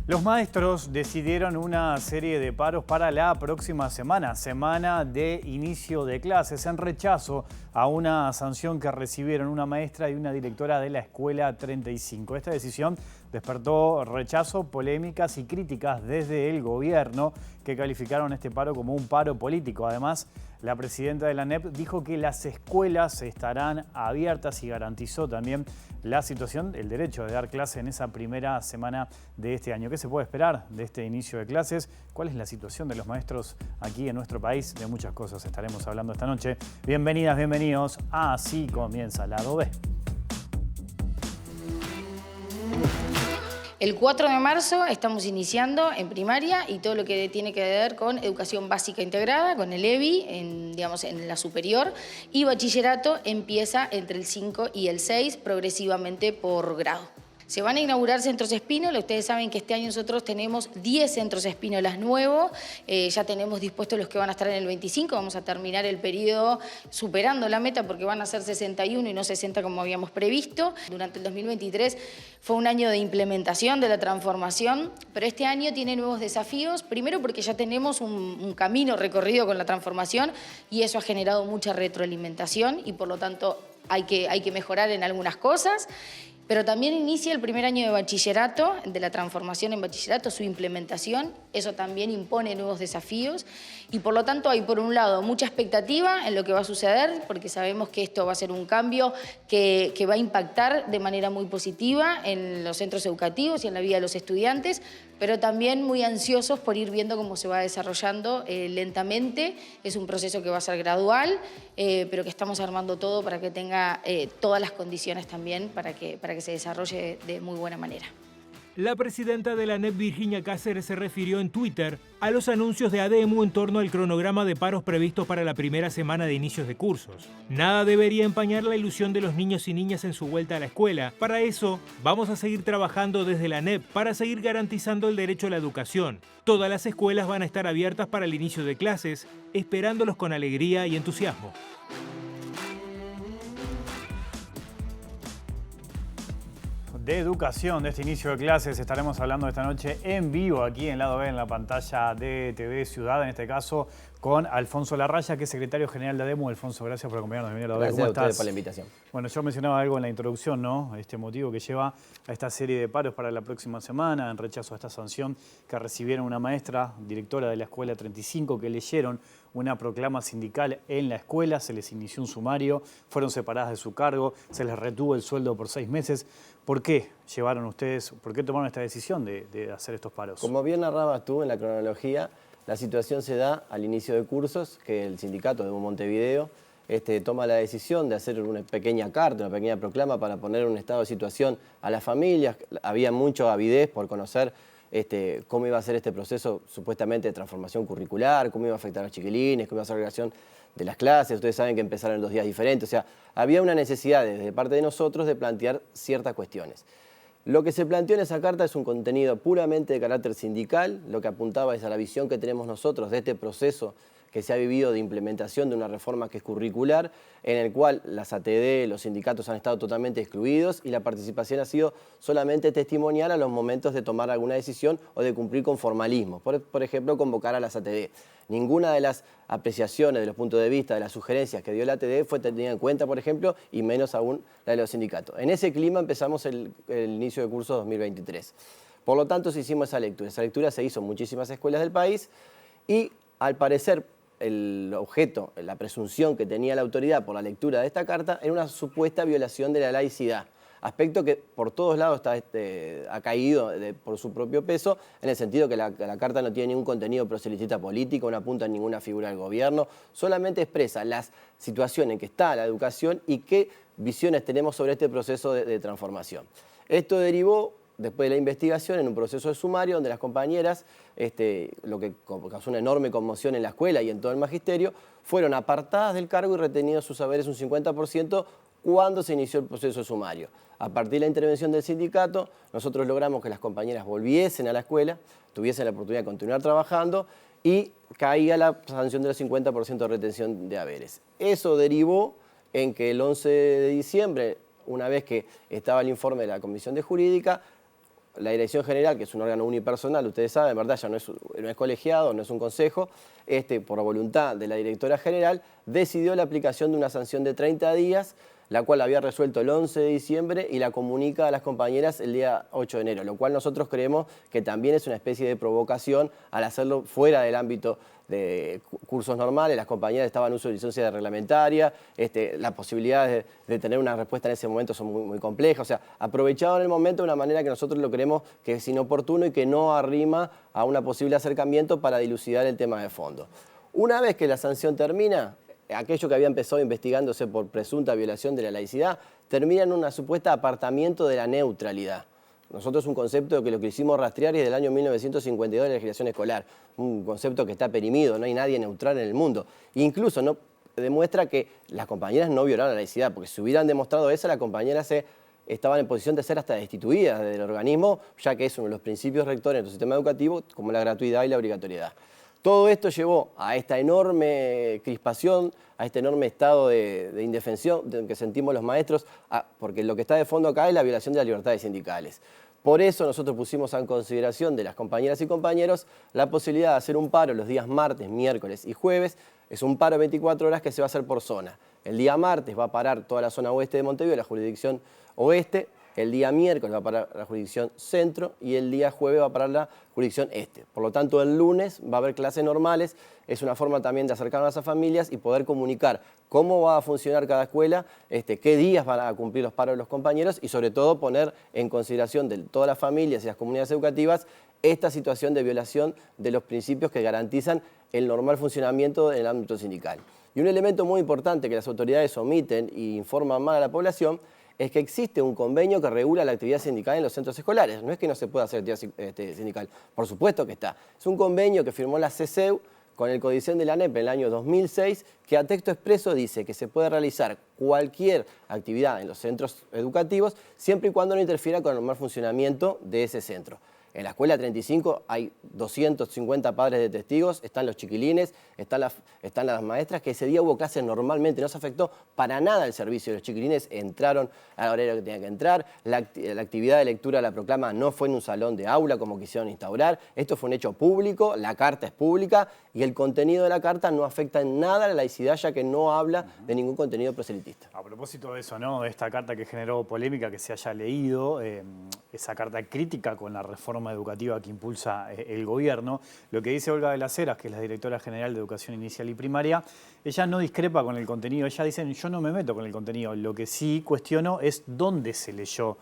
Los maestros decidieron una serie de paros para la próxima semana de inicio de clases, en rechazo a una sanción que recibieron una maestra y una directora de la Escuela 35. Esta decisión despertó rechazo, polémicas y críticas desde el gobierno, que calificaron este paro como un paro político. Además, la presidenta de la ANEP dijo que las escuelas estarán abiertas y garantizó también la situación, el derecho de dar clase en esa primera semana de este año. ¿Qué se puede esperar de este inicio de clases? ¿Cuál es la situación de los maestros aquí en nuestro país? De muchas cosas estaremos hablando esta noche. Bienvenidas, bienvenidos. Así comienza Lado B. El 4 de marzo estamos iniciando en primaria y todo lo que tiene que ver con educación básica integrada, con el EBI, en la superior, y bachillerato empieza entre el 5 y el 6, progresivamente por grado. Se van a inaugurar centros espínolas. Ustedes saben que este año nosotros tenemos 10 centros espínolas nuevos. Ya tenemos dispuestos los que van a estar en el 25. Vamos a terminar el periodo superando la meta porque van a ser 61 y no 60 como habíamos previsto. Durante el 2023 fue un año de implementación de la transformación, pero este año tiene nuevos desafíos. Primero porque ya tenemos un camino recorrido con la transformación y eso ha generado mucha retroalimentación y por lo tanto hay que mejorar en algunas cosas. Pero también inicia el primer año de bachillerato, de la transformación en bachillerato, su implementación. Eso también impone nuevos desafíos y por lo tanto hay por un lado mucha expectativa en lo que va a suceder porque sabemos que esto va a ser un cambio que va a impactar de manera muy positiva en los centros educativos y en la vida de los estudiantes, pero también muy ansiosos por ir viendo cómo se va desarrollando lentamente. Es un proceso que va a ser gradual, pero que estamos armando todo para que tenga todas las condiciones también para que se desarrolle de muy buena manera. La presidenta de la ANEP, Virginia Cáceres, se refirió en Twitter a los anuncios de ADEMU en torno al cronograma de paros previstos para la primera semana de inicios de cursos. Nada debería empañar la ilusión de los niños y niñas en su vuelta a la escuela. Para eso, vamos a seguir trabajando desde la ANEP para seguir garantizando el derecho a la educación. Todas las escuelas van a estar abiertas para el inicio de clases, esperándolos con alegría y entusiasmo. De educación, de este inicio de clases, estaremos hablando esta noche en vivo aquí en Lado B, en la pantalla de TV Ciudad, en este caso con Alfonso Larraya, que es secretario general de ADEMU. Alfonso, gracias por acompañarnos. Gracias a ustedes por la invitación. Bueno, yo mencionaba algo en la introducción, ¿no? Este motivo que lleva a esta serie de paros para la próxima semana, en rechazo a esta sanción que recibieron una maestra, directora de la Escuela 35, que leyeron una proclama sindical en la escuela, se les inició un sumario, fueron separadas de su cargo, se les retuvo el sueldo por 6 meses. ¿Por qué llevaron ustedes, por qué tomaron esta decisión de hacer estos paros? Como bien narrabas tú en la cronología, la situación se da al inicio de cursos, que el sindicato de Montevideo toma la decisión de hacer una pequeña carta, una pequeña proclama para poner en un estado de situación a las familias. Había mucha avidez por conocer cómo iba a ser este proceso supuestamente de transformación curricular, cómo iba a afectar a los chiquilines, cómo iba a ser la relación de las clases. Ustedes saben que empezaron en 2 días diferentes. O sea, había una necesidad desde parte de nosotros de plantear ciertas cuestiones. Lo que se planteó en esa carta es un contenido puramente de carácter sindical. Lo que apuntaba es a la visión que tenemos nosotros de este proceso que se ha vivido de implementación de una reforma que es curricular, en el cual las ATD, los sindicatos han estado totalmente excluidos y la participación ha sido solamente testimonial a los momentos de tomar alguna decisión o de cumplir con formalismo. Por ejemplo, convocar a las ATD. Ninguna de las apreciaciones, de los puntos de vista, de las sugerencias que dio la ATD fue tenida en cuenta, por ejemplo, y menos aún la de los sindicatos. En ese clima empezamos el inicio de curso 2023. Por lo tanto, se hicimos esa lectura. Esa lectura se hizo en muchísimas escuelas del país y, al parecer, el objeto, la presunción que tenía la autoridad por la lectura de esta carta era una supuesta violación de la laicidad. Aspecto que por todos lados ha caído por su propio peso, en el sentido que la carta no tiene ningún contenido proselitista político, no apunta a ninguna figura del gobierno, solamente expresa la situación en que está la educación y qué visiones tenemos sobre este proceso de transformación. Esto derivó, después de la investigación, en un proceso de sumario donde las compañeras, lo que causó una enorme conmoción en la escuela y en todo el magisterio, fueron apartadas del cargo y retenidos sus saberes un 50% cuando se inició el proceso de sumario. A partir de la intervención del sindicato, nosotros logramos que las compañeras volviesen a la escuela, tuviesen la oportunidad de continuar trabajando y caía la sanción del 50% de retención de haberes. Eso derivó en que el 11 de diciembre, una vez que estaba el informe de la Comisión de Jurídica, la dirección general, que es un órgano unipersonal, ustedes saben, ¿verdad? Ya no es colegiado, no es un consejo, por voluntad de la directora general, decidió la aplicación de una sanción de 30 días, la cual había resuelto el 11 de diciembre y la comunica a las compañeras el día 8 de enero, lo cual nosotros creemos que también es una especie de provocación al hacerlo fuera del ámbito de cursos normales. Las compañeras estaban en uso de licencia reglamentaria, las posibilidades de tener una respuesta en ese momento son muy complejas, o sea, aprovechaban el momento de una manera que nosotros lo creemos que es inoportuno y que no arrima a un posible acercamiento para dilucidar el tema de fondo. Una vez que la sanción termina, aquello que había empezado investigándose por presunta violación de la laicidad, termina en un supuesto apartamiento de la neutralidad. Nosotros un concepto que lo que hicimos rastrear es del año 1952 de la legislación escolar, un concepto que está perimido, no hay nadie neutral en el mundo. Incluso no demuestra que las compañeras no violaron la laicidad, porque si hubieran demostrado eso, las compañeras estaban en posición de ser hasta destituidas del organismo, ya que es uno de los principios rectores de nuestro sistema educativo, como la gratuidad y la obligatoriedad. Todo esto llevó a esta enorme crispación, a este enorme estado de indefensión que sentimos los maestros, porque lo que está de fondo acá es la violación de las libertades sindicales. Por eso nosotros pusimos en consideración de las compañeras y compañeros la posibilidad de hacer un paro los días martes, miércoles y jueves. Es un paro de 24 horas que se va a hacer por zona. El día martes va a parar toda la zona oeste de Montevideo, la jurisdicción oeste. El día miércoles va a parar la jurisdicción centro y el día jueves va a parar la jurisdicción este. Por lo tanto, el lunes va a haber clases normales. Es una forma también de acercarnos a las familias y poder comunicar cómo va a funcionar cada escuela, qué días van a cumplir los paros de los compañeros y sobre todo poner en consideración de todas las familias y las comunidades educativas esta situación de violación de los principios que garantizan el normal funcionamiento del ámbito sindical. Y un elemento muy importante que las autoridades omiten e informan mal a la población es que existe un convenio que regula la actividad sindical en los centros escolares. No es que no se pueda hacer actividad sindical, por supuesto que está. Es un convenio que firmó la CESEU con el Codicen de la ANEP en el año 2006, que a texto expreso dice que se puede realizar cualquier actividad en los centros educativos siempre y cuando no interfiera con el normal funcionamiento de ese centro. En la escuela 35 hay 250 padres de testigos, están los chiquilines, están las maestras, que ese día hubo clases normalmente, no se afectó para nada el servicio. Los chiquilines entraron al horario que tenían que entrar, la actividad de lectura de la proclama no fue en un salón de aula como quisieron instaurar, esto fue un hecho público, la carta es pública y el contenido de la carta no afecta en nada a la laicidad, ya que no habla de ningún contenido proselitista. A propósito de eso, ¿no? De esta carta que generó polémica, que se haya leído, esa carta crítica con la reforma educativa que impulsa el gobierno, lo que dice Olga de las Heras, que es la directora general de Educación Inicial y Primaria, ella no discrepa con el contenido, ella dice, yo no me meto con el contenido, lo que sí cuestiono es dónde se leyó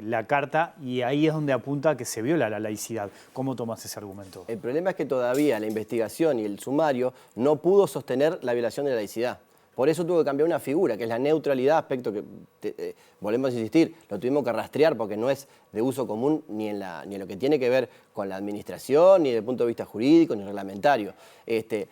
la carta y ahí es donde apunta que se viola la laicidad. ¿Cómo tomas ese argumento? El problema es que todavía la investigación y el sumario no pudo sostener la violación de la laicidad. Por eso tuvo que cambiar una figura, que es la neutralidad, aspecto que, volvemos a insistir, lo tuvimos que rastrear porque no es de uso común ni en lo que tiene que ver con la administración, ni desde el punto de vista jurídico, ni reglamentario.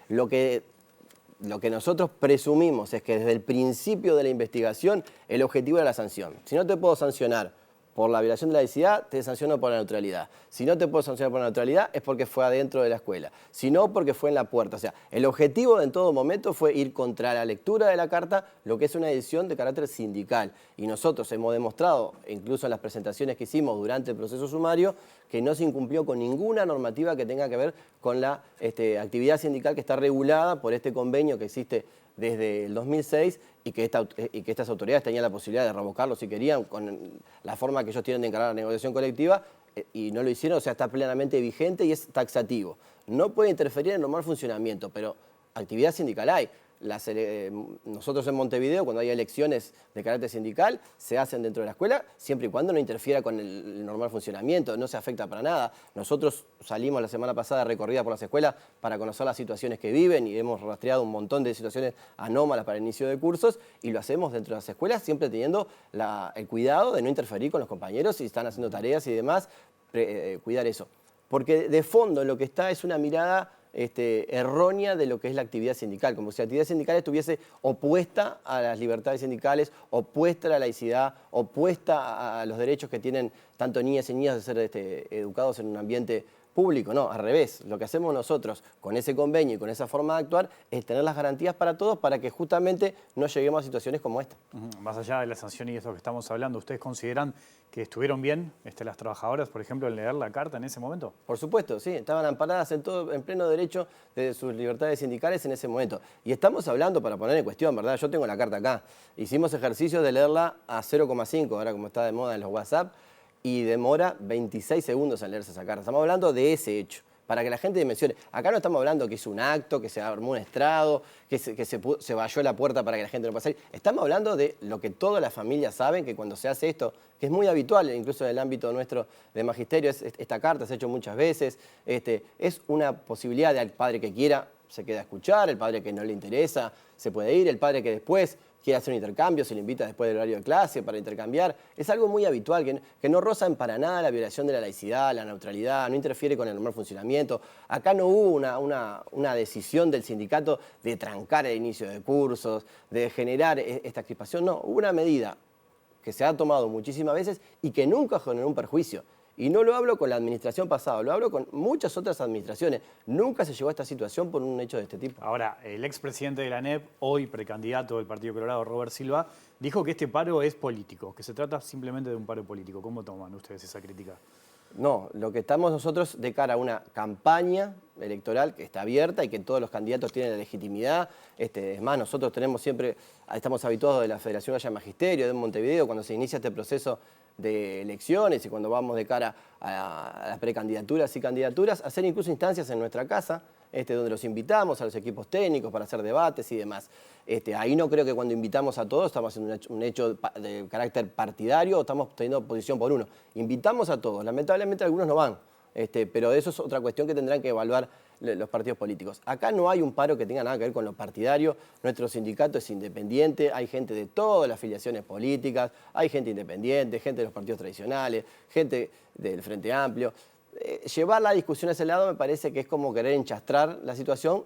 Lo que nosotros presumimos es que desde el principio de la investigación el objetivo era la sanción. Si no te puedo sancionar por la violación de la laicidad, te sanciono por la neutralidad. Si no te puedo sancionar por la neutralidad, es porque fue adentro de la escuela. Si no, porque fue en la puerta. O sea, el objetivo en todo momento fue ir contra la lectura de la carta, lo que es una decisión de carácter sindical. Y nosotros hemos demostrado, incluso en las presentaciones que hicimos durante el proceso sumario, que no se incumplió con ninguna normativa que tenga que ver con la actividad sindical que está regulada por este convenio que existe desde el 2006 y que estas autoridades tenían la posibilidad de revocarlo si querían con la forma que ellos tienen de encarar la negociación colectiva y no lo hicieron, o sea, está plenamente vigente y es taxativo. No puede interferir en el normal funcionamiento, pero actividad sindical hay. Nosotros en Montevideo, cuando hay elecciones de carácter sindical, se hacen dentro de la escuela, siempre y cuando no interfiera con el normal funcionamiento, no se afecta para nada. Nosotros salimos la semana pasada recorrida por las escuelas para conocer las situaciones que viven y hemos rastreado un montón de situaciones anómalas para el inicio de cursos y lo hacemos dentro de las escuelas, siempre teniendo el cuidado de no interferir con los compañeros si están haciendo tareas y demás, cuidar eso. Porque de fondo lo que está es una mirada errónea de lo que es la actividad sindical, como si la actividad sindical estuviese opuesta a las libertades sindicales, opuesta a la laicidad, opuesta a los derechos que tienen tanto niñas y niños de ser educados en un ambiente público. No, al revés. Lo que hacemos nosotros con ese convenio y con esa forma de actuar es tener las garantías para todos para que justamente no lleguemos a situaciones como esta. Más allá de la sanción y esto que estamos hablando, ¿ustedes consideran que estuvieron bien las trabajadoras, por ejemplo, en leer la carta en ese momento? Por supuesto, sí, estaban amparadas en pleno derecho de sus libertades sindicales en ese momento. Y estamos hablando, para poner en cuestión, ¿verdad? Yo tengo la carta acá. Hicimos ejercicios de leerla a 0,5, ahora como está de moda en los WhatsApp, y demora 26 segundos en leerse esa carta. Estamos hablando de ese hecho, para que la gente dimensione. Acá no estamos hablando que es un acto, que se armó un estrado, que se valló la puerta para que la gente no pueda salir. Estamos hablando de lo que todas las familias saben, que cuando se hace esto, que es muy habitual, incluso en el ámbito nuestro de magisterio, esta carta se ha hecho muchas veces, es una posibilidad del padre que quiera, se queda a escuchar, el padre que no le interesa, se puede ir, el padre que después quiere hacer un intercambio, se le invita después del horario de clase para intercambiar. Es algo muy habitual, que no rozan para nada la violación de la laicidad, la neutralidad, no interfiere con el normal funcionamiento. Acá no hubo una decisión del sindicato de trancar el inicio de cursos, de generar esta crispación. No, hubo una medida que se ha tomado muchísimas veces y que nunca generó un perjuicio. Y no lo hablo con la administración pasada, lo hablo con muchas otras administraciones. Nunca se llegó a esta situación por un hecho de este tipo. Ahora, el expresidente de la ANEP, hoy precandidato del Partido Colorado, Robert Silva, dijo que este paro es político, que se trata simplemente de un paro político. ¿Cómo toman ustedes esa crítica? No, lo que estamos nosotros de cara a una campaña electoral que está abierta y que todos los candidatos tienen la legitimidad. Es más, nosotros estamos habituados de la Federación Valla Magisterio de Montevideo cuando se inicia este proceso de elecciones y cuando vamos de cara a las precandidaturas y candidaturas, hacer incluso instancias en nuestra casa, donde los invitamos a los equipos técnicos para hacer debates y demás. Ahí no creo que cuando invitamos a todos estamos haciendo un hecho de carácter partidario o estamos teniendo posición por uno. Invitamos a todos, lamentablemente algunos no van, pero eso es otra cuestión que tendrán que evaluar los partidos políticos. Acá no hay un paro que tenga nada que ver con lo partidario, nuestro sindicato es independiente, hay gente de todas las afiliaciones políticas, hay gente independiente, gente de los partidos tradicionales, gente del Frente Amplio. Llevar la discusión a ese lado me parece que es como querer enchastrar la situación,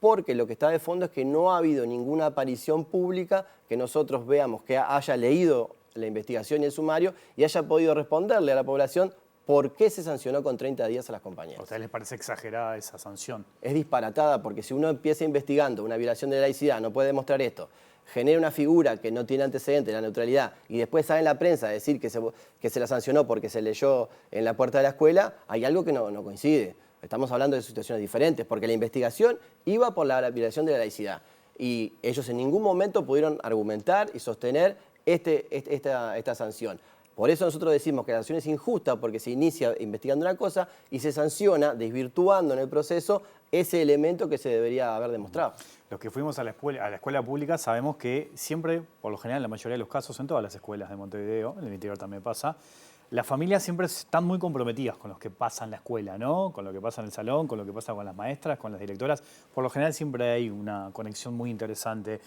porque lo que está de fondo es que no ha habido ninguna aparición pública que nosotros veamos que haya leído la investigación y el sumario y haya podido responderle a la población por qué se sancionó con 30 días a las compañeras. ¿A ustedes les parece exagerada esa sanción? Es disparatada, porque si uno empieza investigando una violación de la laicidad, no puede demostrar esto, genera una figura que no tiene antecedente, la neutralidad, y después sale en la prensa a decir que se la sancionó porque se leyó en la puerta de la escuela, hay algo que no coincide. Estamos hablando de situaciones diferentes, porque la investigación iba por la violación de la laicidad. Y ellos en ningún momento pudieron argumentar y sostener esta sanción. Por eso nosotros decimos que la sanción es injusta, porque se inicia investigando una cosa y se sanciona desvirtuando en el proceso ese elemento que se debería haber demostrado. Los que fuimos a la escuela pública sabemos que siempre, por lo general, en la mayoría de los casos, en todas las escuelas de Montevideo, en el interior también pasa, las familias siempre están muy comprometidas con lo que pasa en la escuela, ¿no? Con lo que pasa en el salón, con lo que pasa con las maestras, con las directoras. Por lo general siempre hay una conexión muy interesante.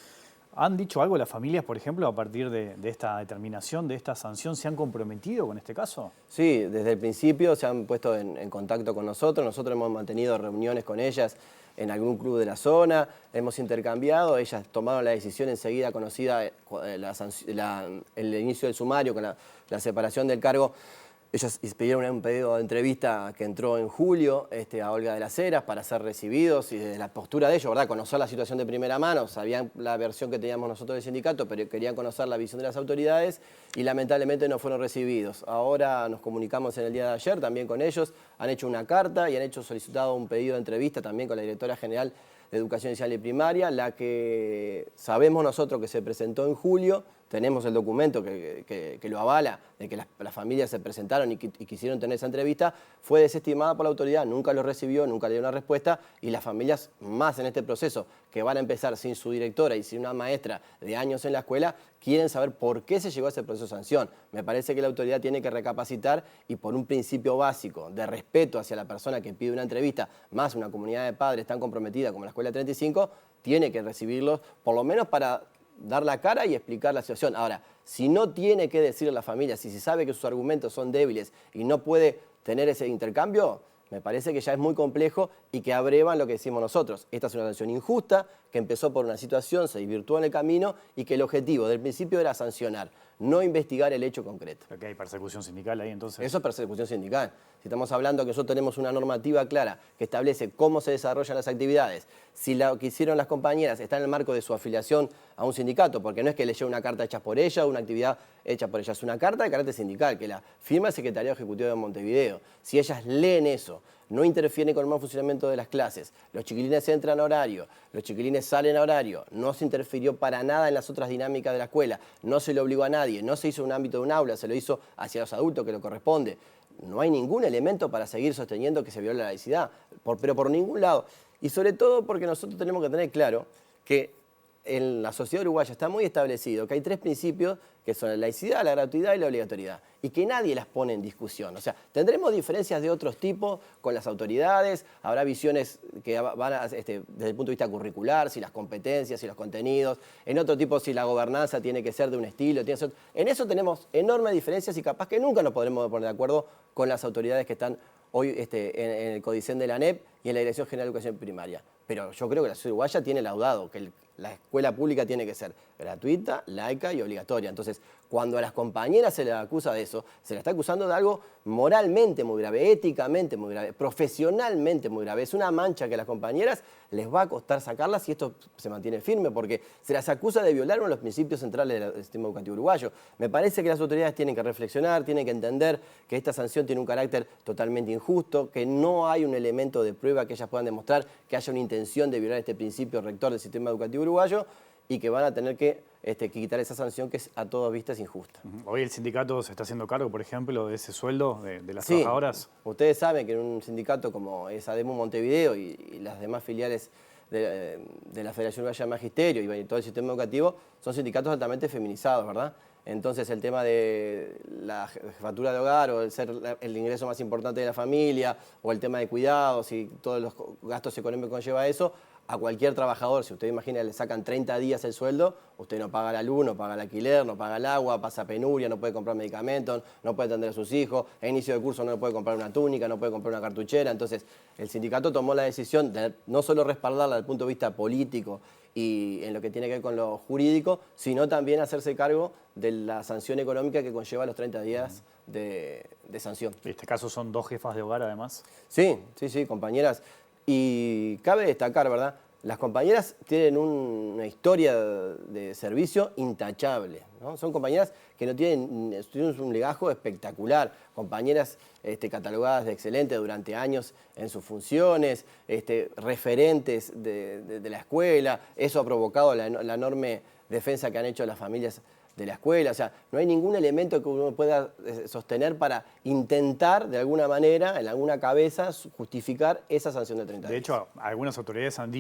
¿Han dicho algo las familias, por ejemplo, a partir de esta determinación, de esta sanción? ¿Se han comprometido con este caso? Sí, desde el principio se han puesto en contacto con nosotros. Nosotros hemos mantenido reuniones con ellas en algún club de la zona, hemos intercambiado, ellas tomaron la decisión enseguida conocida el inicio del sumario con la separación del cargo. Ellos pidieron un pedido de entrevista que entró en julio a Olga de las Heras para ser recibidos y desde la postura de ellos, ¿verdad? Conocer la situación de primera mano, sabían la versión que teníamos nosotros del sindicato, pero querían conocer la visión de las autoridades y lamentablemente no fueron recibidos. Ahora nos comunicamos en el día de ayer también con ellos, han hecho una carta y han solicitado un pedido de entrevista también con la directora general de Educación Inicial y Primaria, la que sabemos nosotros que se presentó en julio. Tenemos el documento que lo avala, de que las familias se presentaron y quisieron tener esa entrevista, fue desestimada por la autoridad, nunca lo recibió, nunca le dio una respuesta, y las familias más en este proceso, que van a empezar sin su directora y sin una maestra de años en la escuela, quieren saber por qué se llegó a ese proceso de sanción. Me parece que la autoridad tiene que recapacitar y por un principio básico de respeto hacia la persona que pide una entrevista, más una comunidad de padres tan comprometida como la Escuela 35, tiene que recibirlos, por lo menos para dar la cara y explicar la situación. Ahora, si no tiene que decirle a la familia, si se sabe que sus argumentos son débiles y no puede tener ese intercambio, Me parece que ya es muy complejo y que abrevan lo que decimos nosotros. Esta es una sanción injusta, que empezó por una situación, se desvirtuó en el camino y que el objetivo del principio era sancionar, no investigar el hecho concreto. ¿Pero que hay persecución sindical ahí entonces? Eso es persecución sindical. Si estamos hablando que nosotros tenemos una normativa clara que establece cómo se desarrollan las actividades, si lo que hicieron las compañeras está en el marco de su afiliación a un sindicato, porque no es que le lleve una carta hecha por ella o una actividad hecha por ella, es una carta de carácter sindical que la firma el Secretariado Ejecutivo de Montevideo. Si ellas leen eso, no interfieren con el mal funcionamiento de las clases, los chiquilines entran a horario, los chiquilines salen a horario, no se interfirió para nada en las otras dinámicas de la escuela, no se le obligó a nadie, no se hizo en un ámbito de un aula, se lo hizo hacia los adultos que lo corresponde. No hay ningún elemento para seguir sosteniendo que se viola la laicidad, pero por ningún lado. Y sobre todo porque nosotros tenemos que tener claro que en la sociedad uruguaya está muy establecido que hay 3 principios que son la laicidad, la gratuidad y la obligatoriedad, y que nadie las pone en discusión. O sea, tendremos diferencias de otros tipos con las autoridades, habrá visiones que van desde el punto de vista curricular, si las competencias, si los contenidos, en otro tipo si la gobernanza tiene que ser de un estilo, en eso tenemos enormes diferencias y capaz que nunca nos podremos poner de acuerdo con las autoridades que están hoy en el Codicen de la ANEP y en la Dirección General de Educación Primaria. Pero yo creo que la sociedad uruguaya tiene laudado que la escuela pública tiene que ser gratuita, laica y obligatoria. Entonces, cuando a las compañeras se les acusa de eso, se les está acusando de algo moralmente muy grave, éticamente muy grave, profesionalmente muy grave. Es una mancha que a las compañeras les va a costar sacarlas si esto se mantiene firme, porque se las acusa de violar uno de los principios centrales del sistema educativo uruguayo. Me parece que las autoridades tienen que reflexionar, tienen que entender que esta sanción tiene un carácter totalmente injusto, que no hay un elemento de prueba que ellas puedan demostrar que haya una intención de violar este principio rector del sistema educativo uruguayo y que van a tener que quitar esa sanción que es a todas vistas injusta. Hoy el sindicato se está haciendo cargo, por ejemplo, de ese sueldo de las trabajadoras. Ustedes saben que en un sindicato como es ADEMU Montevideo y las demás filiales de la Federación Uruguaya de Magisterio y todo el sistema educativo son sindicatos altamente feminizados, ¿verdad? Entonces el tema de la jefatura de hogar o el ser el ingreso más importante de la familia o el tema de cuidados y todos los gastos económicos que conlleva eso, a cualquier trabajador, si usted imagina, le sacan 30 días el sueldo, usted no paga la luz, no paga el alquiler, no paga el agua, pasa penuria, no puede comprar medicamentos, no puede atender a sus hijos, a inicio de curso no puede comprar una túnica, no puede comprar una cartuchera. Entonces, el sindicato tomó la decisión de no solo respaldarla desde el punto de vista político y en lo que tiene que ver con lo jurídico, sino también hacerse cargo de la sanción económica que conlleva los 30 días de sanción. En este caso son 2 jefas de hogar, además. Sí, compañeras. Y cabe destacar, ¿verdad? Las compañeras tienen una historia de servicio intachable, ¿no? Son compañeras que no tienen un legajo espectacular, compañeras catalogadas de excelentes durante años en sus funciones, referentes de la escuela. Eso ha provocado la enorme defensa que han hecho las familias de la escuela. O sea, no hay ningún elemento que uno pueda sostener para intentar, de alguna manera, en alguna cabeza, justificar esa sanción de 30 días. De hecho, algunas autoridades han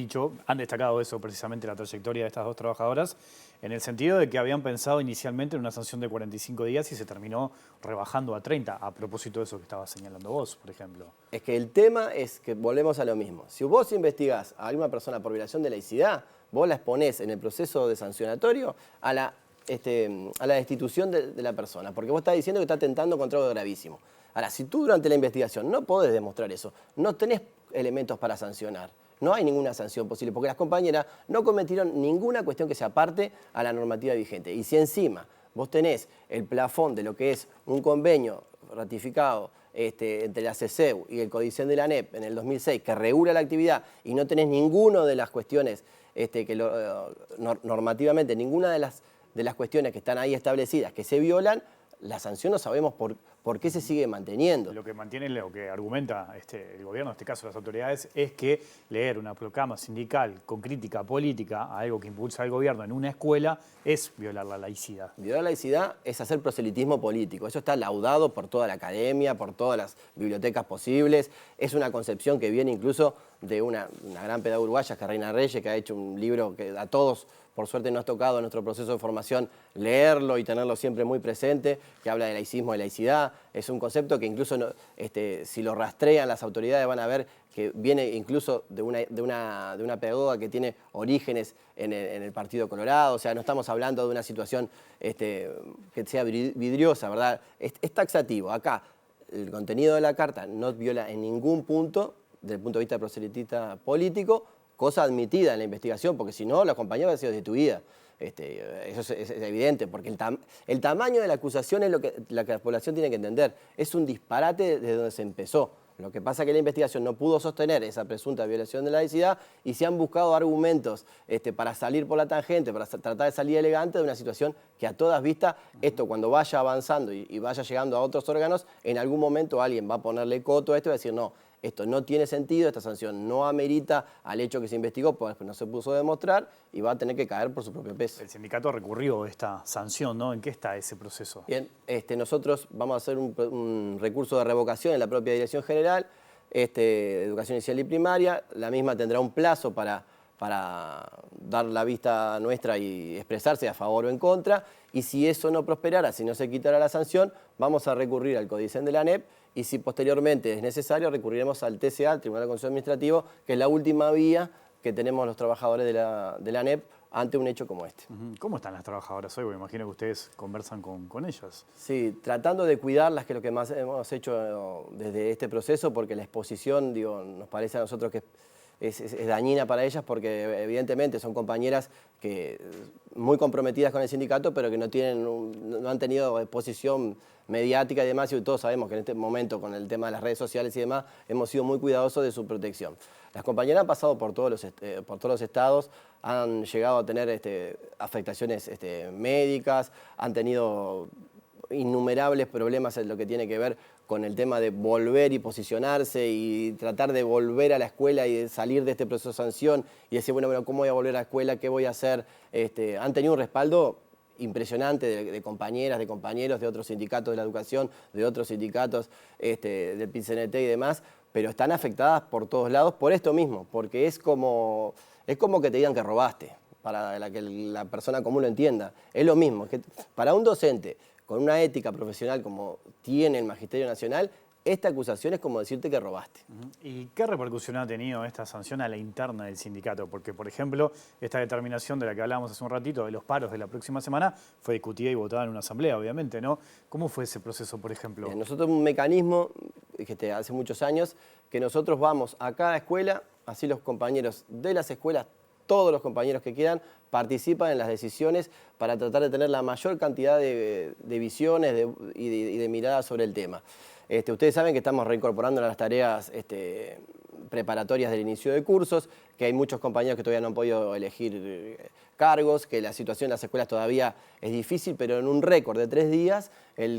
destacado eso, precisamente la trayectoria de estas 2 trabajadoras, en el sentido de que habían pensado inicialmente en una sanción de 45 días y se terminó rebajando a 30, a propósito de eso que estabas señalando vos, por ejemplo. Es que el tema es que volvemos a lo mismo. Si vos investigás a alguna persona por violación de laicidad, vos la exponés en el proceso de sancionatorio a la destitución de la persona, porque vos estás diciendo que está atentando contra algo gravísimo. Ahora, si tú durante la investigación no podés demostrar eso, no tenés elementos para sancionar, no hay ninguna sanción posible, porque las compañeras no cometieron ninguna cuestión que se aparte a la normativa vigente. Y si encima vos tenés el plafón de lo que es un convenio ratificado entre la CESEU y el Codicen de la ANEP en el 2006 que regula la actividad y no tenés ninguna de las cuestiones normativamente, ninguna de las cuestiones que están ahí establecidas que se violan, la sanción no sabemos por qué se sigue manteniendo. Lo que argumenta el gobierno, en este caso las autoridades, es que leer una proclama sindical con crítica política a algo que impulsa el gobierno en una escuela es violar la laicidad. Violar la laicidad es hacer proselitismo político. Eso está laudado por toda la academia, por todas las bibliotecas posibles. Es una concepción que viene incluso de una gran pedagoga uruguaya, que es Reina Reyes, que ha hecho un libro que a todos, por suerte, nos ha tocado en nuestro proceso de formación leerlo y tenerlo siempre muy presente, que habla de laicismo y laicidad. Es un concepto que incluso si lo rastrean las autoridades van a ver que viene incluso de una pedagoga que tiene orígenes en el Partido Colorado. O sea, no estamos hablando de una situación que sea vidriosa, ¿verdad? Es taxativo. Acá el contenido de la carta no viola en ningún punto, desde el punto de vista proselitista político, cosa admitida en la investigación, porque si no, la compañía va a ser destituida. Eso es evidente, porque el tamaño de la acusación es lo que la población tiene que entender. Es un disparate desde donde se empezó. Lo que pasa es que la investigación no pudo sostener esa presunta violación de la laicidad y se han buscado argumentos para salir por la tangente, para tratar de salir elegante de una situación que a todas vistas, esto cuando vaya avanzando y vaya llegando a otros órganos, en algún momento alguien va a ponerle coto a esto y va a decir, no, esto no tiene sentido, esta sanción no amerita al hecho que se investigó, pues no se puso a demostrar y va a tener que caer por su propio peso. El sindicato recurrió a esta sanción, ¿no? ¿En qué está ese proceso? Bien, nosotros vamos a hacer un recurso de revocación en la propia Dirección General de Educación Inicial y Primaria. La misma tendrá un plazo para dar la vista nuestra y expresarse a favor o en contra. Y si eso no prosperara, si no se quitara la sanción, vamos a recurrir al Codicen de la ANEP y si posteriormente es necesario, recurriremos al TCA, al Tribunal de Consejo Administrativo, que es la última vía que tenemos los trabajadores de la ANEP ante un hecho como este. ¿Cómo están las trabajadoras hoy? Porque imagino que ustedes conversan con ellas. Sí, tratando de cuidarlas, que es lo que más hemos hecho desde este proceso, porque la exposición, nos parece a nosotros que es dañina para ellas, porque evidentemente son compañeras que muy comprometidas con el sindicato, pero que no han tenido exposición mediática y demás, y todos sabemos que en este momento, con el tema de las redes sociales y demás, hemos sido muy cuidadosos de su protección. Las compañeras han pasado por todos los estados, han llegado a tener afectaciones médicas, han tenido innumerables problemas en lo que tiene que ver con el tema de volver y posicionarse y tratar de volver a la escuela y de salir de este proceso de sanción y decir, bueno, ¿cómo voy a volver a la escuela? ¿Qué voy a hacer? Han tenido un respaldo impresionante de compañeras, de compañeros de otros sindicatos de la educación, de otros sindicatos del PIT-CNT y demás, pero están afectadas por todos lados por esto mismo, porque es como que te digan que robaste, para que la persona común lo entienda. Es lo mismo, es que para un docente con una ética profesional como tiene el Magisterio Nacional, esta acusación es como decirte que robaste. ¿Y qué repercusión ha tenido esta sanción a la interna del sindicato? Porque, por ejemplo, esta determinación de la que hablábamos hace un ratito, de los paros de la próxima semana, fue discutida y votada en una asamblea, obviamente, ¿no? ¿Cómo fue ese proceso, por ejemplo? Nosotros un mecanismo, hace muchos años, que nosotros vamos a cada escuela, así los compañeros de las escuelas, todos los compañeros que quieran, participan en las decisiones para tratar de tener la mayor cantidad de visiones y de miradas sobre el tema. Ustedes saben que estamos reincorporando las tareas preparatorias del inicio de cursos, que hay muchos compañeros que todavía no han podido elegir cargos, que la situación en las escuelas todavía es difícil, pero en un récord de 3 días,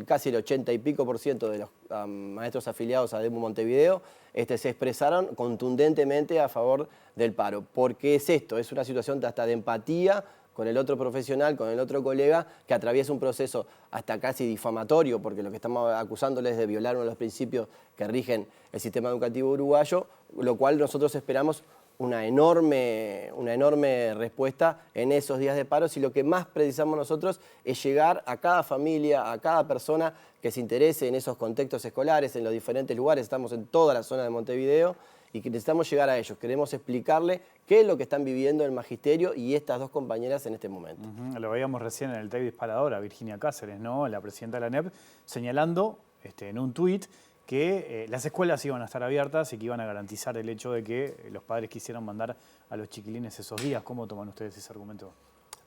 casi el 80 y pico % de los maestros afiliados a ADEMU Montevideo se expresaron contundentemente a favor del paro. Porque es esto, es una situación hasta de empatía con el otro profesional, con el otro colega, que atraviesa un proceso hasta casi difamatorio, porque lo que estamos acusándoles es de violar uno de los principios que rigen el sistema educativo uruguayo, lo cual nosotros esperamos una enorme respuesta en esos días de paro, y lo que más precisamos nosotros es llegar a cada familia, a cada persona que se interese en esos contextos escolares, en los diferentes lugares, estamos en toda la zona de Montevideo, y que necesitamos llegar a ellos. Queremos explicarle qué es lo que están viviendo el magisterio y estas dos compañeras en este momento. Lo veíamos recién en el tape disparador a Virginia Cáceres, ¿no? La presidenta de la ANEP, señalando en un tuit que las escuelas iban a estar abiertas y que iban a garantizar el hecho de que los padres quisieran mandar a los chiquilines esos días. ¿Cómo toman ustedes ese argumento?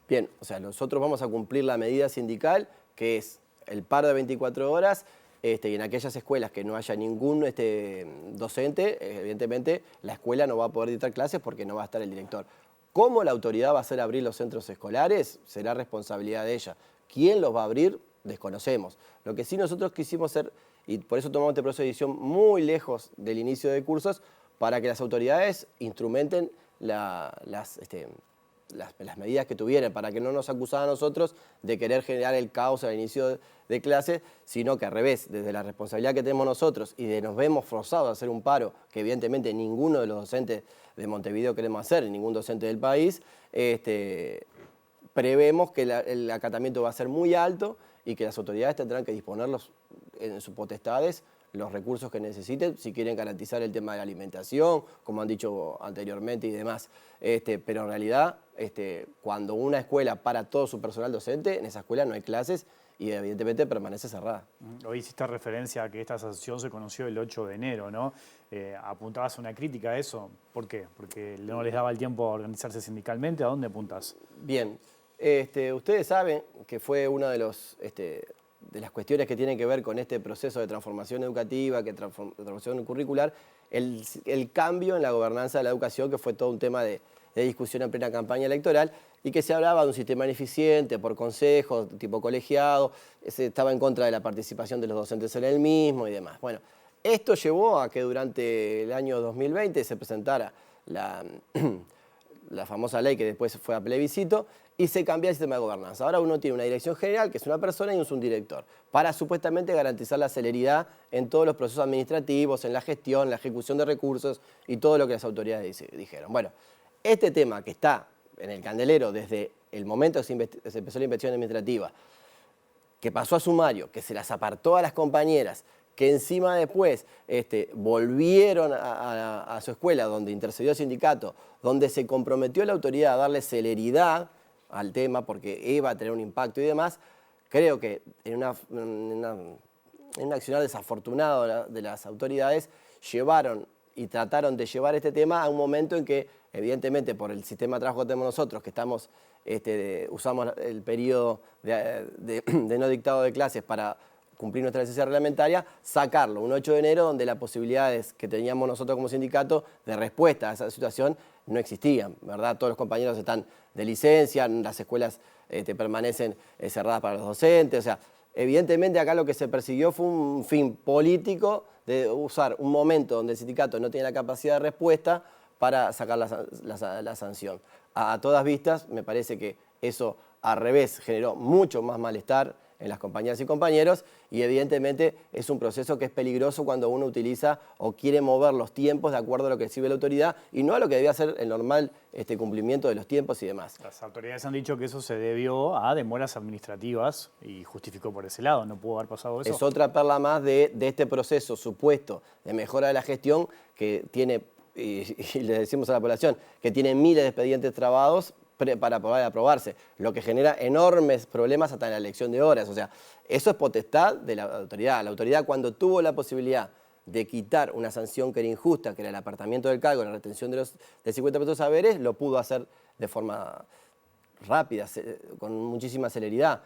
Bien, nosotros vamos a cumplir la medida sindical, que es el paro de 24 horas, y en aquellas escuelas que no haya ningún docente, evidentemente la escuela no va a poder dictar clases porque no va a estar el director. ¿Cómo la autoridad va a hacer abrir los centros escolares? Será responsabilidad de ella. ¿Quién los va a abrir? Desconocemos. Lo que sí nosotros quisimos hacer, y por eso tomamos este proceso de edición muy lejos del inicio de cursos, para que las autoridades instrumenten las medidas que tuvieran, para que no nos acusaran a nosotros de querer generar el caos al inicio de clase, sino que al revés, desde la responsabilidad que tenemos nosotros y de nos vemos forzados a hacer un paro, que evidentemente ninguno de los docentes de Montevideo queremos hacer, ningún docente del país, prevemos que el acatamiento va a ser muy alto y que las autoridades tendrán que disponerlos en sus potestades los recursos que necesiten, si quieren garantizar el tema de la alimentación, como han dicho anteriormente y demás. Pero en realidad, cuando una escuela para todo su personal docente, en esa escuela no hay clases y evidentemente permanece cerrada. Hoy hiciste referencia a que esta sanción se conoció el 8 de enero, ¿no? ¿Apuntabas a una crítica a eso? ¿Por qué? ¿Porque no les daba el tiempo a organizarse sindicalmente? ¿A dónde apuntás? Bien, ustedes saben que fue una de las cuestiones que tienen que ver con este proceso de transformación educativa, de transformación curricular, el cambio en la gobernanza de la educación, que fue todo un tema de discusión en plena campaña electoral, y que se hablaba de un sistema ineficiente por consejos, tipo colegiado, se estaba en contra de la participación de los docentes en el mismo y demás. Bueno, esto llevó a que durante el año 2020 se presentara la famosa ley que después fue a plebiscito y se cambia el sistema de gobernanza. Ahora uno tiene una dirección general, que es una persona, y un subdirector, para supuestamente garantizar la celeridad en todos los procesos administrativos, en la gestión, la ejecución de recursos y todo lo que las autoridades dijeron. Bueno, este tema que está en el candelero desde el momento que se empezó la investigación administrativa, que pasó a sumario, que se las apartó a las compañeras, que encima después volvieron a su escuela, donde intercedió el sindicato, donde se comprometió la autoridad a darle celeridad al tema, porque iba a tener un impacto y demás, creo que en un accionar desafortunado de las autoridades, llevaron y trataron de llevar este tema a un momento en que, evidentemente, por el sistema de trabajo que tenemos nosotros, que estamos, usamos el periodo de no dictado de clases para cumplir nuestra licencia reglamentaria, sacarlo un 8 de enero donde las posibilidades que teníamos nosotros como sindicato de respuesta a esa situación no existían, ¿verdad? Todos los compañeros están de licencia, las escuelas permanecen cerradas para los docentes, o sea, evidentemente acá lo que se persiguió fue un fin político de usar un momento donde el sindicato no tiene la capacidad de respuesta para sacar la sanción. A todas vistas, me parece que eso al revés generó mucho más malestar en las compañeras y compañeros, y evidentemente es un proceso que es peligroso cuando uno utiliza o quiere mover los tiempos de acuerdo a lo que exhibe la autoridad y no a lo que debía ser el normal cumplimiento de los tiempos y demás. Las autoridades han dicho que eso se debió a demoras administrativas y justificó por ese lado. ¿No pudo haber pasado eso? Es otra perla más de este proceso supuesto de mejora de la gestión que tiene, y le decimos a la población, que tiene miles de expedientes trabados para poder aprobarse, lo que genera enormes problemas hasta en la elección de horas. O sea, eso es potestad de la autoridad. La autoridad, cuando tuvo la posibilidad de quitar una sanción que era injusta, que era el apartamiento del cargo, la retención del 50% de saberes, lo pudo hacer de forma rápida, con muchísima celeridad.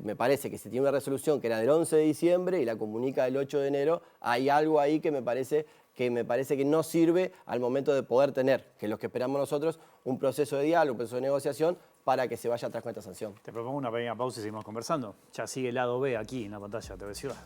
Me parece que si tiene una resolución que era del 11 de diciembre y la comunica el 8 de enero, hay algo ahí que me parece que no sirve al momento de poder tener, que es lo que esperamos nosotros, un proceso de diálogo, un proceso de negociación para que se vaya atrás con esta sanción. Te propongo una pequeña pausa y seguimos conversando. Ya sigue el lado B aquí en la pantalla de TV Ciudad.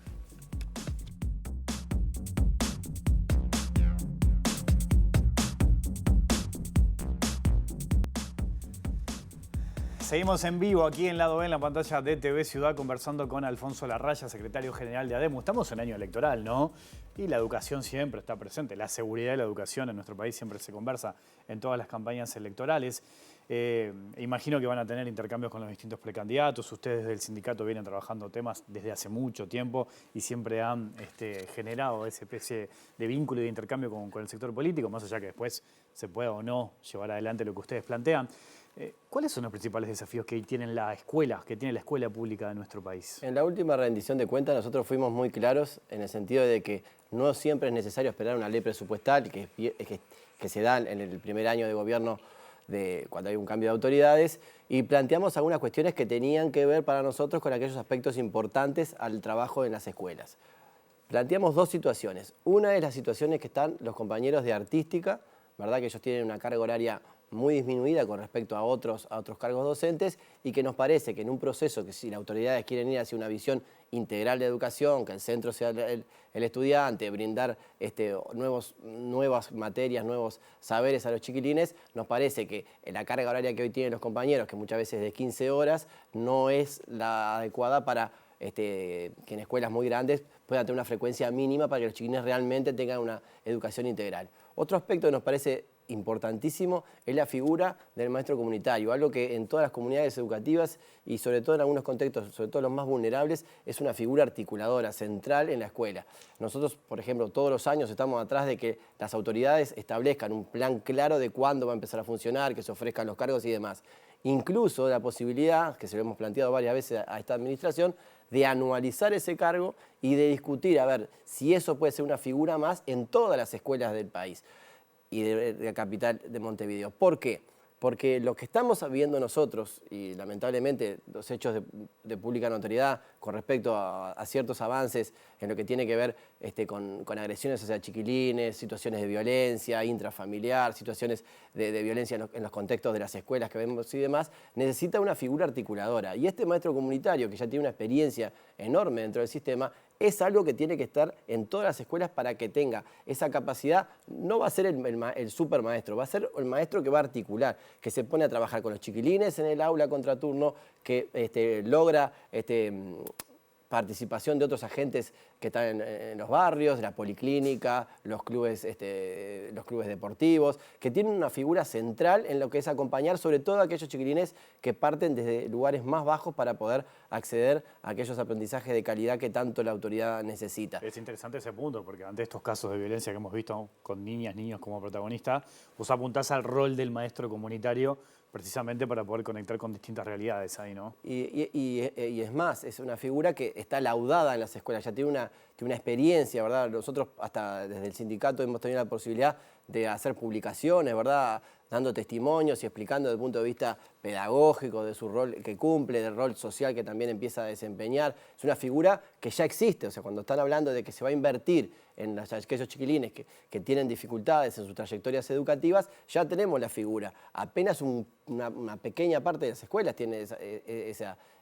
Seguimos en vivo aquí en Lado B, en la pantalla de TV Ciudad, conversando con Alfonso Larraya, secretario general de ADEMU. Estamos en año electoral, ¿no? Y la educación siempre está presente. La seguridad de la educación en nuestro país siempre se conversa en todas las campañas electorales. Imagino que van a tener intercambios con los distintos precandidatos. Ustedes del sindicato vienen trabajando temas desde hace mucho tiempo y siempre han generado esa especie de vínculo y de intercambio con el sector político, más allá que después se pueda o no llevar adelante lo que ustedes plantean. ¿Cuáles son los principales desafíos que tiene la escuela pública de nuestro país? En la última rendición de cuentas nosotros fuimos muy claros en el sentido de que no siempre es necesario esperar una ley presupuestal que se da en el primer año de gobierno cuando hay un cambio de autoridades, y planteamos algunas cuestiones que tenían que ver para nosotros con aquellos aspectos importantes al trabajo en las escuelas. Planteamos dos situaciones. Una es las situaciones que están los compañeros de artística, ¿verdad? Que ellos tienen una carga horaria muy disminuida con respecto a otros cargos docentes, y que nos parece que en un proceso que si las autoridades quieren ir hacia una visión integral de educación, que el centro sea el estudiante, brindar nuevas materias, nuevos saberes a los chiquilines, nos parece que la carga horaria que hoy tienen los compañeros, que muchas veces es de 15 horas, no es la adecuada para que en escuelas muy grandes puedan tener una frecuencia mínima para que los chiquilines realmente tengan una educación integral. Otro aspecto que nos parece importantísimo es la figura del maestro comunitario, algo que en todas las comunidades educativas y sobre todo en algunos contextos, sobre todo los más vulnerables, es una figura articuladora, central en la escuela. Nosotros, por ejemplo, todos los años estamos atrás de que las autoridades establezcan un plan claro de cuándo va a empezar a funcionar, que se ofrezcan los cargos y demás. Incluso la posibilidad, que se lo hemos planteado varias veces a esta administración, de anualizar ese cargo y de discutir, a ver, si eso puede ser una figura más en todas las escuelas del país y de la capital de Montevideo. ¿Por qué? Porque lo que estamos viendo nosotros, y lamentablemente los hechos de pública notoriedad con respecto a ciertos avances en lo que tiene que ver con agresiones hacia chiquilines, situaciones de violencia intrafamiliar, situaciones de violencia en los contextos de las escuelas que vemos y demás, necesita una figura articuladora. Y este maestro comunitario, que ya tiene una experiencia enorme dentro del sistema, es algo que tiene que estar en todas las escuelas para que tenga esa capacidad. No va a ser el supermaestro, va a ser el maestro que va a articular, que se pone a trabajar con los chiquilines en el aula contraturno, que logra participación de otros agentes que están en los barrios, de la policlínica, los clubes deportivos, que tienen una figura central en lo que es acompañar sobre todo a aquellos chiquilines que parten desde lugares más bajos para poder acceder a aquellos aprendizajes de calidad que tanto la autoridad necesita. Es interesante ese punto, porque ante estos casos de violencia que hemos visto con niñas, niños como protagonistas, vos apuntás al rol del maestro comunitario precisamente para poder conectar con distintas realidades ahí, ¿no? Y es más, es una figura que está laudada en las escuelas, ya tiene una experiencia, ¿verdad? Nosotros hasta desde el sindicato hemos tenido la posibilidad de hacer publicaciones, ¿verdad?, dando testimonios y explicando desde el punto de vista pedagógico de su rol que cumple, del rol social que también empieza a desempeñar. Es una figura que ya existe, o sea, cuando están hablando de que se va a invertir en aquellos chiquilines que tienen dificultades en sus trayectorias educativas, ya tenemos la figura. Apenas una pequeña parte de las escuelas tiene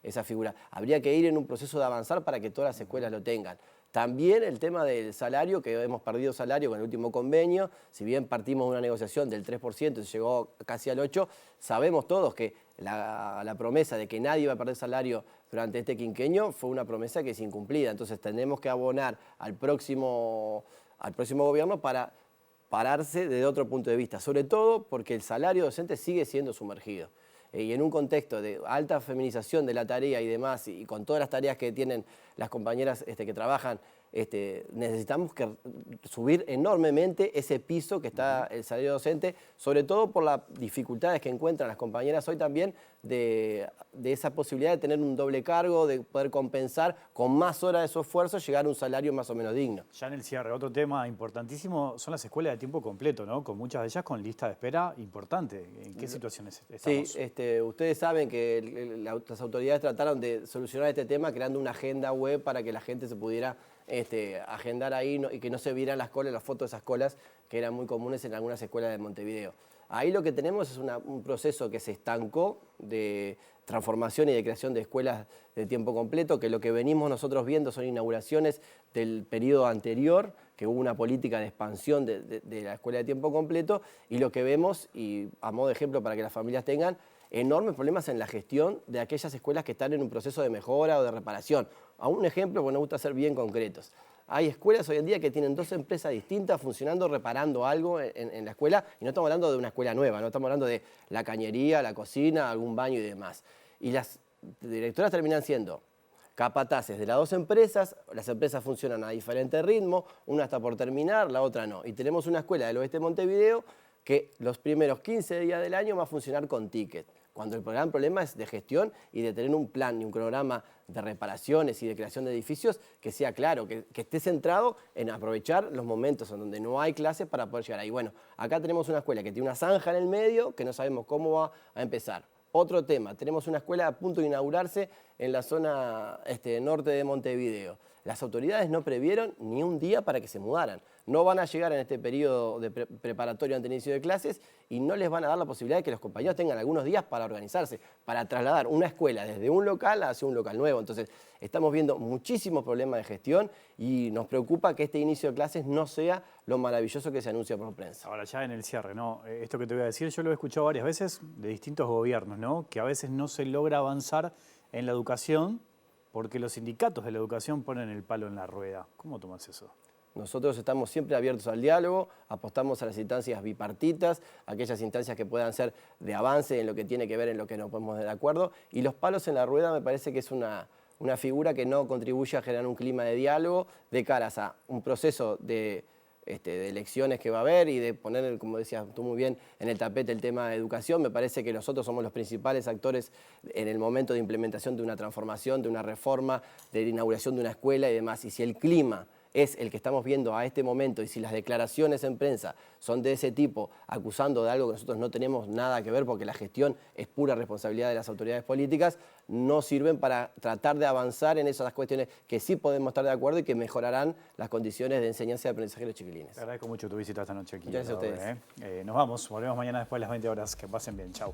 esa figura. Habría que ir en un proceso de avanzar para que todas las escuelas lo tengan. También el tema del salario, que hemos perdido salario con el último convenio, si bien partimos de una negociación del 3% y llegó casi al 8%, sabemos todos que la promesa de que nadie va a perder salario durante este quinquenio fue una promesa que es incumplida. Entonces tenemos que abonar al próximo gobierno para pararse desde otro punto de vista, sobre todo porque el salario docente sigue siendo sumergido. Y en un contexto de alta feminización de la tarea y demás, y con todas las tareas que tienen las compañeras que trabajan, necesitamos subir enormemente ese piso que está el salario docente, sobre todo por las dificultades que encuentran las compañeras hoy también de esa posibilidad de tener un doble cargo, de poder compensar con más horas de su esfuerzo, llegar a un salario más o menos digno. Ya en el cierre, otro tema importantísimo son las escuelas de tiempo completo, ¿no? Con muchas de ellas con lista de espera importante. ¿En qué situaciones estamos? Sí, ustedes saben que las autoridades trataron de solucionar este tema creando una agenda web para que la gente se pudiera agendar ahí y que no se vieran las colas, las fotos de esas colas que eran muy comunes en algunas escuelas de Montevideo. Ahí lo que tenemos es un proceso que se estancó de transformación y de creación de escuelas de tiempo completo, que lo que venimos nosotros viendo son inauguraciones del periodo anterior, que hubo una política de expansión de la escuela de tiempo completo, y lo que vemos, y a modo de ejemplo para que las familias tengan, enormes problemas en la gestión de aquellas escuelas que están en un proceso de mejora o de reparación. A un ejemplo, porque nos gusta ser bien concretos. Hay escuelas hoy en día que tienen 2 empresas distintas funcionando, reparando algo en la escuela, y no estamos hablando de una escuela nueva, no estamos hablando de la cañería, la cocina, algún baño y demás. Y las directoras terminan siendo capataces de las 2 empresas, las empresas funcionan a diferente ritmo, una está por terminar, la otra no. Y tenemos una escuela del oeste de Montevideo que los primeros 15 días del año va a funcionar con ticket, cuando el gran problema es de gestión y de tener un plan y un cronograma de reparaciones y de creación de edificios que sea claro, que esté centrado en aprovechar los momentos en donde no hay clases para poder llegar ahí. Bueno, acá tenemos una escuela que tiene una zanja en el medio que no sabemos cómo va a empezar. Otro tema, tenemos una escuela a punto de inaugurarse en la zona norte de Montevideo. Las autoridades no previeron ni un día para que se mudaran. No van a llegar en este periodo de preparatorio ante el inicio de clases y no les van a dar la posibilidad de que los compañeros tengan algunos días para organizarse, para trasladar una escuela desde un local hacia un local nuevo. Entonces, estamos viendo muchísimos problemas de gestión y nos preocupa que este inicio de clases no sea lo maravilloso que se anuncia por prensa. Ahora, ya en el cierre, ¿no? Esto que te voy a decir, yo lo he escuchado varias veces de distintos gobiernos, ¿no? Que a veces no se logra avanzar en la educación porque los sindicatos de la educación ponen el palo en la rueda. ¿Cómo tomas eso? Nosotros estamos siempre abiertos al diálogo, apostamos a las instancias bipartitas, aquellas instancias que puedan ser de avance en lo que tiene que ver en lo que nos podemos dar de acuerdo, y los palos en la rueda me parece que es una figura que no contribuye a generar un clima de diálogo de caras a un proceso de elecciones que va a haber y de poner, como decías tú muy bien, en el tapete el tema de educación. Me parece que nosotros somos los principales actores en el momento de implementación de una transformación, de una reforma, de la inauguración de una escuela y demás. Y si el clima es el que estamos viendo a este momento y si las declaraciones en prensa son de ese tipo, acusando de algo que nosotros no tenemos nada que ver porque la gestión es pura responsabilidad de las autoridades políticas, no sirven para tratar de avanzar en esas cuestiones que sí podemos estar de acuerdo y que mejorarán las condiciones de enseñanza y aprendizaje de los chiquilines. Te agradezco mucho tu visita esta noche aquí. Gracias a ustedes. Nos vamos, volvemos mañana después de las 20 horas. Que pasen bien, chau.